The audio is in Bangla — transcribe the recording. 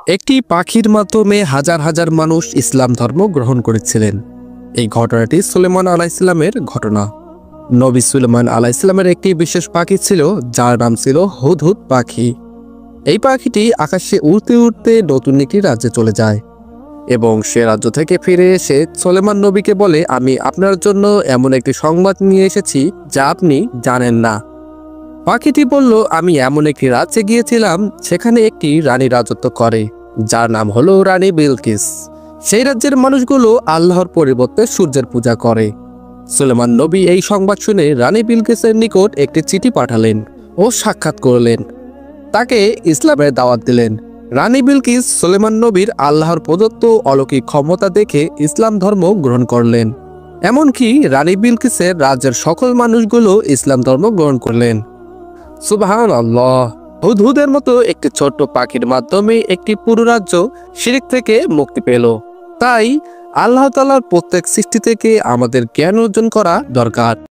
একটি পাখির মাধ্যমে হাজার হাজার মানুষ ইসলাম ধর্ম গ্রহণ করেছিলেন। এই ঘটনাটি সুলেমান আলাইহিসসালামের ঘটনা। নবী সুলেমান আলাইহিসসালামের একটি বিশেষ পাখি ছিল, যার নাম ছিল হুদহুদ পাখি। এই পাখিটি আকাশে উড়তে উড়তে নতুন একটি রাজ্যে চলে যায় এবং সে রাজ্য থেকে ফিরে এসে সুলেমান নবীকে বলে, আমি আপনার জন্য এমন একটি সংবাদ নিয়ে এসেছি যা আপনি জানেন না। পাখিটি বলল, আমি এমন একটি রাজ্যে গিয়েছিলাম, সেখানে একটি রানী রাজত্ব করে, যার নাম হলো রানী বিলকিস। সেই রাজ্যের মানুষগুলো আল্লাহর পরিবর্তে সূর্যের পূজা করে। সুলেমান নবী এই সংবাদ শুনে রানী বিলকিসের নিকট একটি চিঠি পাঠালেন ও সাক্ষাৎ করলেন, তাকে ইসলামের দাওয়াত দিলেন। রানী বিলকিস সুলেমান নবীর আল্লাহর প্রদত্ত অলৌকিক ক্ষমতা দেখে ইসলাম ধর্ম গ্রহণ করলেন। এমনকি রানী বিলকিসের রাজ্যের সকল মানুষগুলো ইসলাম ধর্ম গ্রহণ করলেন। সুবহানাল্লাহ। হুদহুদের মতো একটি ছোট্ট পাখির মাধ্যমে একটি পুরো রাজ্য শিরক থেকে মুক্তি পেল। তাই আল্লাহ তাআলার প্রত্যেক সৃষ্টি থেকে আমাদের জ্ঞান অর্জন করা দরকার।